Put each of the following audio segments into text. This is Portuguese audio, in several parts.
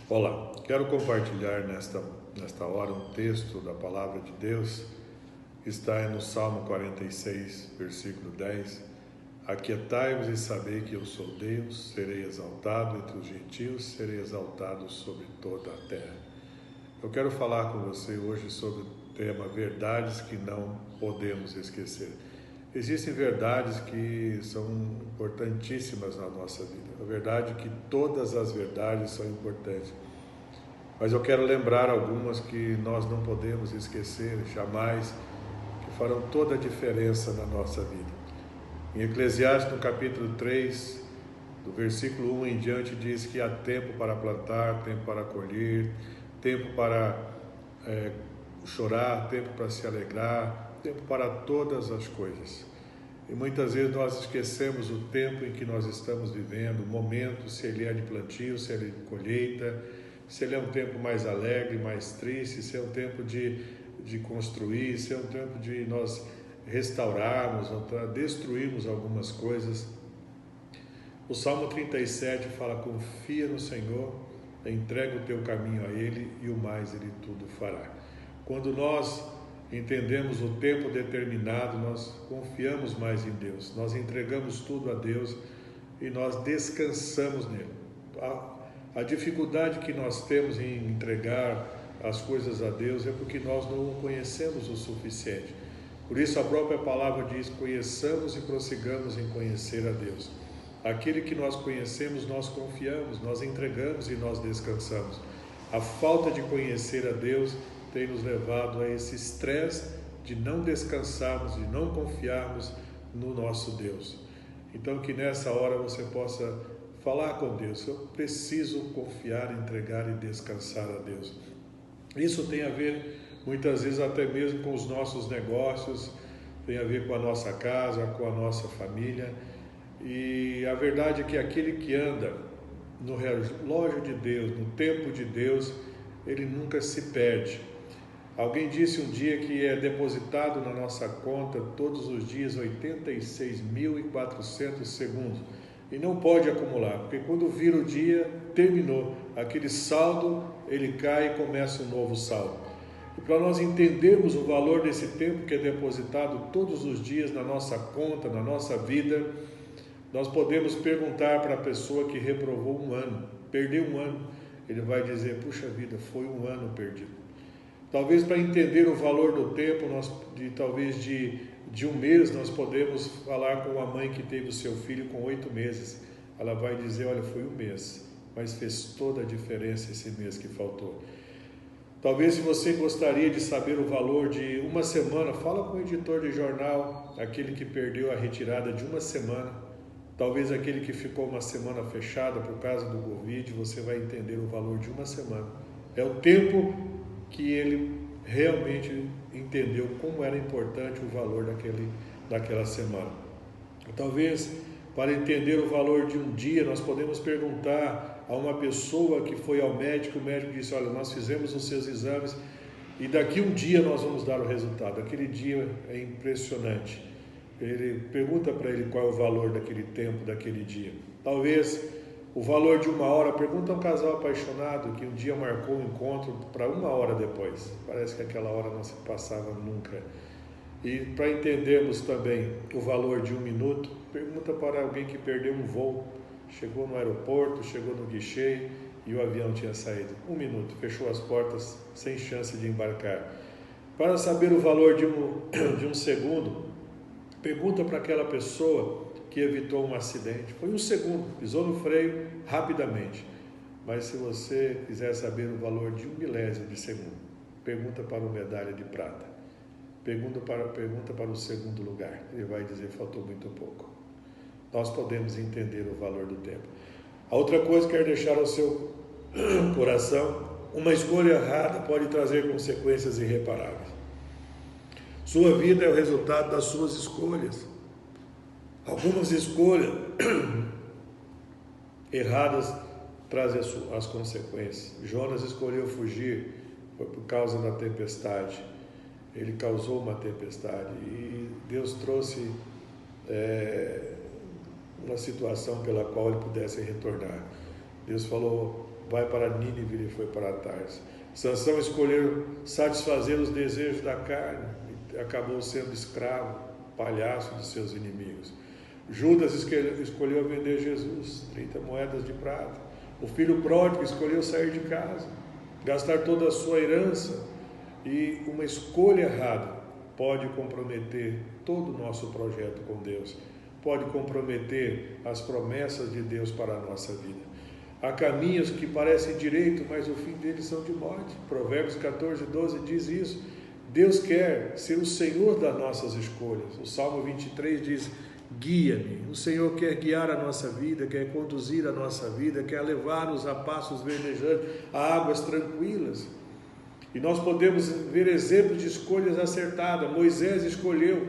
Olá, quero compartilhar nesta hora um texto da Palavra de Deus que está no Salmo 46, versículo 10. Aquietai-vos e sabei que eu sou Deus, serei exaltado entre os gentios, serei exaltado sobre toda a terra. Eu quero falar com você hoje sobre o tema verdades que não podemos esquecer. Existem verdades que são importantíssimas na nossa vida. A verdade é que todas as verdades são importantes. Mas eu quero lembrar algumas que nós não podemos esquecer jamais, que farão toda a diferença na nossa vida. Em Eclesiastes, no capítulo 3, do versículo 1 em diante, diz que há tempo para plantar, tempo para colher, tempo para chorar, tempo para se alegrar, tempo para todas as coisas. E muitas vezes nós esquecemos o tempo em que nós estamos vivendo, o momento, se ele é de plantio, se ele é de colheita, se ele é um tempo mais alegre, mais triste, se é um tempo de construir, se é um tempo de nós restaurarmos, ou destruirmos algumas coisas. O Salmo 37 fala: confia no Senhor, entrega o teu caminho a Ele e o mais Ele tudo fará. Quando nós entendemos o tempo determinado, nós confiamos mais em Deus, nós entregamos tudo a Deus e nós descansamos nele. A dificuldade que nós temos em entregar as coisas a Deus é porque nós não o conhecemos o suficiente. Por isso a própria palavra diz: conheçamos e prossigamos em conhecer a Deus. Aquele que nós conhecemos, nós confiamos, nós entregamos e nós descansamos. A falta de conhecer a Deus tem nos levado a esse estresse de não descansarmos, de não confiarmos no nosso Deus. Então que nessa hora você possa falar com Deus: eu preciso confiar, entregar e descansar a Deus. Isso tem a ver muitas vezes até mesmo com os nossos negócios, tem a ver com a nossa casa, com a nossa família. E a verdade é que aquele que anda no relógio de Deus, no tempo de Deus, ele nunca se perde. Alguém disse um dia que é depositado na nossa conta todos os dias 86.400 segundos e não pode acumular, porque quando vira o dia, terminou. Aquele saldo, ele cai e começa um novo saldo. E para nós entendermos o valor desse tempo que é depositado todos os dias na nossa conta, na nossa vida, nós podemos perguntar para a pessoa que reprovou um ano, perdeu um ano. Ele vai dizer: puxa vida, foi um ano perdido. Talvez para entender o valor do tempo, talvez de um mês, nós podemos falar com a mãe que teve o seu filho com 8 meses. Ela vai dizer: olha, foi um mês, mas fez toda a diferença esse mês que faltou. Talvez, se você gostaria de saber o valor de uma semana, fala com o editor de jornal, aquele que perdeu a retirada de uma semana. Talvez aquele que ficou uma semana fechada por causa do Covid, você vai entender o valor de uma semana. É o tempo que ele realmente entendeu como era importante o valor daquela semana. Talvez, para entender o valor de um dia, nós podemos perguntar a uma pessoa que foi ao médico, o médico disse: olha, nós fizemos os seus exames e daqui um dia nós vamos dar o resultado. Aquele dia é impressionante. Ele pergunta para ele qual é o valor daquele tempo, daquele dia. Talvez o valor de uma hora, pergunta a um casal apaixonado que um dia marcou um encontro para uma hora depois. Parece que aquela hora não se passava nunca. E para entendermos também o valor de um minuto, pergunta para alguém que perdeu um voo. Chegou no aeroporto, chegou no guichê e o avião tinha saído. Um minuto, fechou as portas sem chance de embarcar. Para saber o valor de um segundo, pergunta para aquela pessoa que evitou um acidente. Foi um segundo, pisou no freio rapidamente. Mas se você quiser saber o valor de 1 milésimo de segundo, pergunta para o medalha de prata. Pergunta para o segundo lugar. Ele vai dizer: faltou muito pouco. Nós podemos entender o valor do tempo. A outra coisa que quero deixar ao seu coração: uma escolha errada pode trazer consequências irreparáveis. Sua vida é o resultado das suas escolhas. Algumas escolhas erradas trazem as consequências. Jonas escolheu fugir, foi por causa da tempestade. Ele causou uma tempestade e Deus trouxe uma situação pela qual ele pudesse retornar. Deus falou, vai para Nínive, ele foi para Tarsis. Sansão escolheu satisfazer os desejos da carne, e acabou sendo escravo, palhaço de seus inimigos. Judas escolheu vender Jesus, 30 moedas de prata. O filho pródigo escolheu sair de casa, gastar toda a sua herança, e uma escolha errada pode comprometer todo o nosso projeto com Deus, pode comprometer as promessas de Deus para a nossa vida. Há caminhos que parecem direito, mas o fim deles são de morte. Provérbios 14, 12 diz isso. Deus quer ser o Senhor das nossas escolhas. O Salmo 23 diz, guia-me. O Senhor quer guiar a nossa vida, quer conduzir a nossa vida, quer levar-nos a passos verdejantes, a águas tranquilas. E nós podemos ver exemplos de escolhas acertadas. Moisés escolheu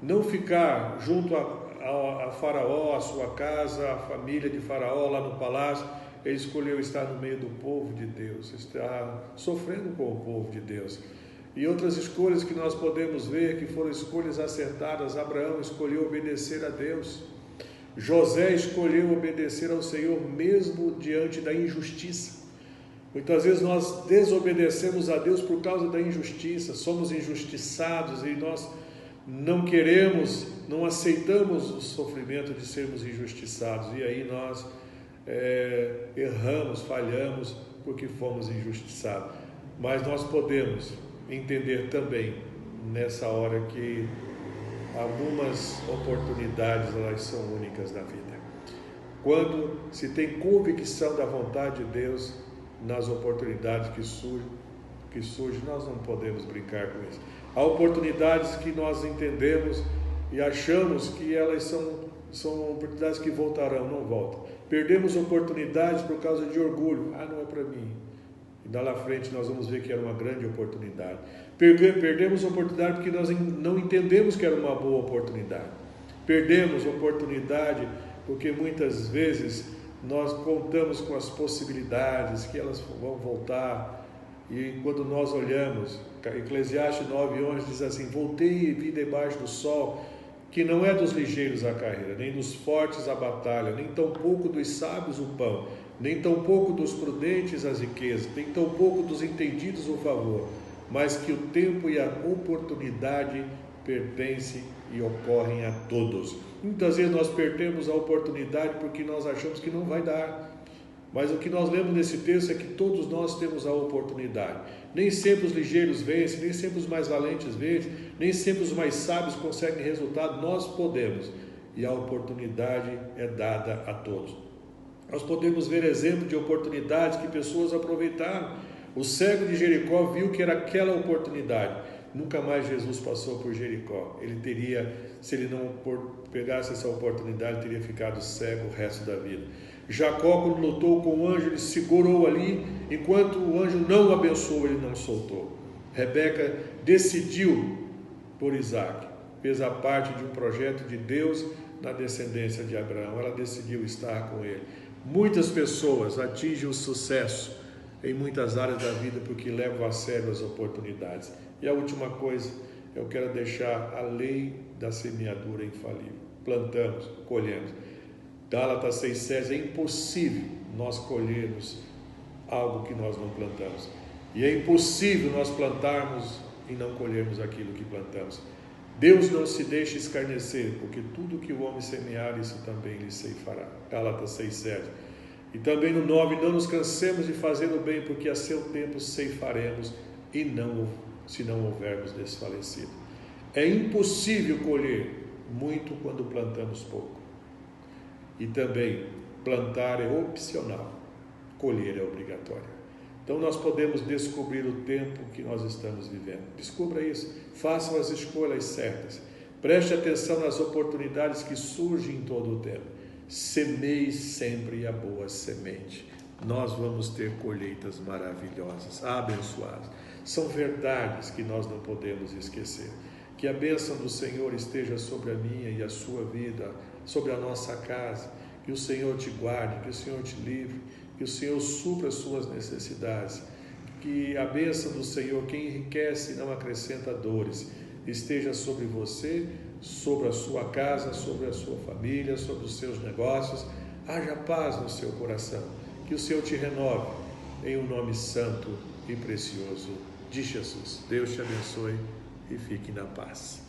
não ficar junto a Faraó, a sua casa, a família de Faraó lá no palácio. Ele escolheu estar no meio do povo de Deus, estar sofrendo com o povo de Deus. E outras escolhas que nós podemos ver que foram escolhas acertadas. Abraão escolheu obedecer a Deus. José escolheu obedecer ao Senhor mesmo diante da injustiça. Muitas vezes nós desobedecemos a Deus por causa da injustiça, somos injustiçados e nós não queremos, não aceitamos o sofrimento de sermos injustiçados, e aí nós erramos, falhamos porque fomos injustiçados. Mas nós podemos entender também nessa hora que algumas oportunidades elas são únicas na vida. Quando se tem convicção da vontade de Deus nas oportunidades que surgem, nós não podemos brincar com isso. Há oportunidades que nós entendemos e achamos que elas são oportunidades que voltarão, não voltam. Perdemos oportunidades por causa de orgulho. Não é para mim. E lá na frente nós vamos ver que era uma grande oportunidade. Perdemos oportunidade porque nós não entendemos que era uma boa oportunidade. Perdemos oportunidade porque muitas vezes nós contamos com as possibilidades que elas vão voltar, e quando nós olhamos, Eclesiastes 9:11 diz assim, voltei e vi debaixo do sol, que não é dos ligeiros a carreira, nem dos fortes a batalha, nem tampouco dos sábios o pão, nem tampouco dos prudentes as riquezas, nem tampouco dos entendidos o favor, mas que o tempo e a oportunidade pertencem e ocorrem a todos. Muitas vezes nós perdemos a oportunidade porque nós achamos que não vai dar. Mas o que nós lemos nesse texto é que todos nós temos a oportunidade. Nem sempre os ligeiros vencem, nem sempre os mais valentes vencem, nem sempre os mais sábios conseguem resultado. Nós podemos, e a oportunidade é dada a todos. Nós podemos ver exemplo de oportunidades que pessoas aproveitaram. O cego de Jericó viu que era aquela oportunidade. Nunca mais Jesus passou por Jericó. Ele teria, se ele não pegasse essa oportunidade, teria ficado cego o resto da vida. Jacó, quando lutou com o anjo, ele segurou ali, enquanto o anjo não o abençoou, ele não soltou. Rebeca decidiu por Isaac, fez a parte de um projeto de Deus na descendência de Abraão. Ela decidiu estar com ele. Muitas pessoas atingem o sucesso em muitas áreas da vida porque levam a sério as oportunidades. E a última coisa, eu quero deixar a lei da semeadura infalível. Plantamos, colhemos. Gálatas 6,7, é impossível nós colhermos algo que nós não plantamos. E é impossível nós plantarmos e não colhermos aquilo que plantamos. Deus não se deixa escarnecer, porque tudo que o homem semear, isso também lhe ceifará. Gálatas 6,7. E também no 9, não nos cansemos de fazer o bem, porque a seu tempo ceifaremos, e não, se não houvermos desfalecido. É impossível colher muito quando plantamos pouco. E também, plantar é opcional, colher é obrigatório. Então nós podemos descobrir o tempo que nós estamos vivendo. Descubra isso, façam as escolhas certas. Preste atenção nas oportunidades que surgem em todo o tempo. Semeie sempre a boa semente. Nós vamos ter colheitas maravilhosas, abençoadas. São verdades que nós não podemos esquecer. Que a bênção do Senhor esteja sobre a minha e a sua vida, sobre a nossa casa. Que o Senhor te guarde, que o Senhor te livre, que o Senhor supra as suas necessidades. Que a bênção do Senhor, que enriquece e não acrescenta dores, esteja sobre você, sobre a sua casa, sobre a sua família, sobre os seus negócios. haja paz no seu coração, que o Senhor te renove, em um nome santo e precioso de Jesus. Deus te abençoe e fique na paz.